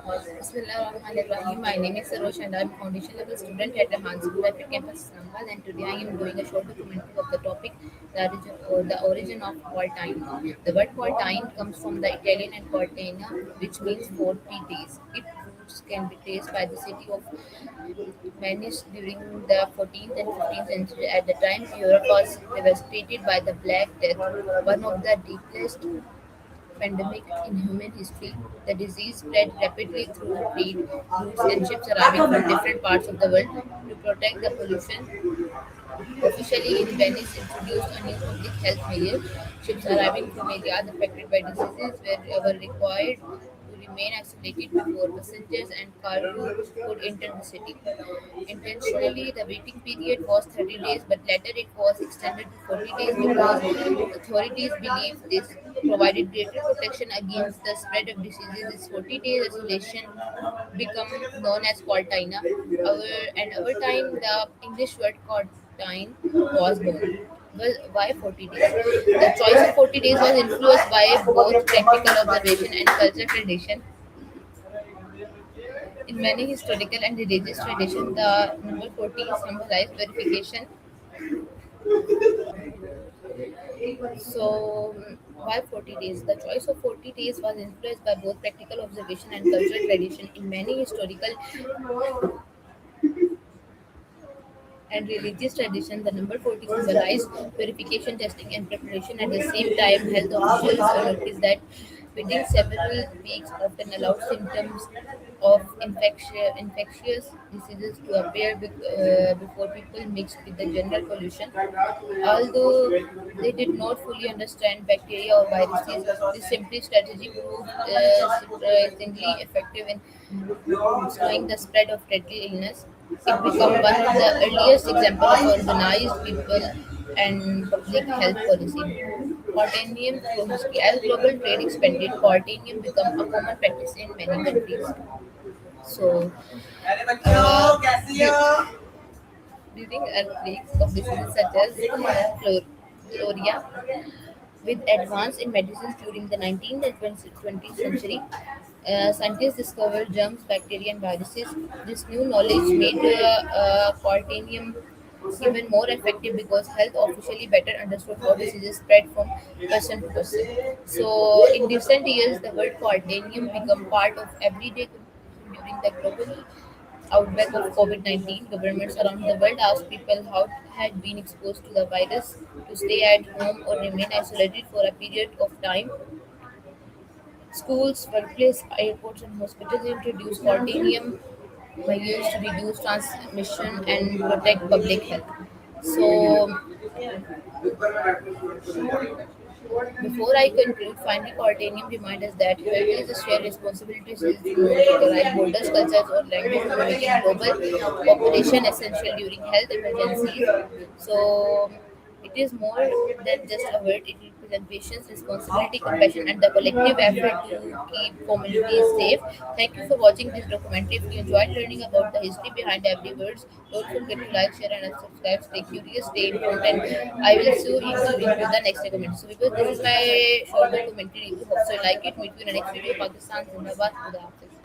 Bismillahirrahmanirrahim. My name is Sarosh and I'm a foundation level student at the Han School at campus Islamabad, and today I am doing a short documentary of the topic the origin of quarantine. The word quarantine comes from the Italian and quartina, which means 40 days. Its roots can be traced by the city of Venice during the 14th and 15th century. At the time, Europe was devastated by the Black Death, one of the deepest pandemic in human history. The disease spread rapidly through trade routes and ships arriving from different parts of the world. To protect the pollution, officially in Venice introduced a new public health measure. Ships arriving from areas affected by diseases were required to remain isolated before passengers and cargo could enter the city. Intentionally, the waiting period was 30 days, but later it was extended to 40 days because authorities believed this provided greater protection against the spread of diseases. This 40 days isolation become known as quarantine. Over time, the English word quarantine was born. Well, why 40 days? The choice of 40 days was influenced by both practical observation and cultural tradition. In many historical and religious traditions, the number 40 symbolized purification. So, why 40 days? The choice of 40 days was influenced by both practical observation and cultural tradition. In many historical and religious traditions, the number 40 symbolized purification, testing, and preparation. At the same time, health officials noticed that waiting several weeks often allowed symptoms of infectious diseases to appear before people mixed with the general pollution. Although they did not fully understand bacteria or viruses, this simply strategy proved surprisingly effective in slowing the spread of deadly illness. It became one of the earliest examples of organized people and public health policy. Quaternium through history. As global trade expanded, quaternium became a common practice in many countries. So, during earthquakes of diseases such as chloria, with advance in medicines during the 19th and 20th century, scientists discovered germs, bacteria, and viruses. This new knowledge made quaternium even more effective because health officially better understood how diseases spread from person to person. So, in recent years, the word quaternium became part of everyday conversation during the global outbreak of COVID-19. Governments around the world asked people how had been exposed to the virus to stay at home or remain isolated for a period of time. Schools, workplaces, airports, and hospitals introduced quaternium measures to reduce transmission and protect public health. So, before I conclude, finally, quaternium reminds us that health is a shared responsibility to recognize borders, cultures, or language, making global cooperation essential during health emergencies. So, it is more than just a word, it represents patience, responsibility, compassion, and the collective effort to keep communities safe. Thank you for watching this documentary. If you enjoyed learning about the history behind every word, don't forget to like, share, and subscribe. Stay curious, stay informed, and I will see you into the next documentary. So, because this is my short documentary, hope so you like it. Meet you in the next video. Pakistan Zindabad. Khuda Hafiz.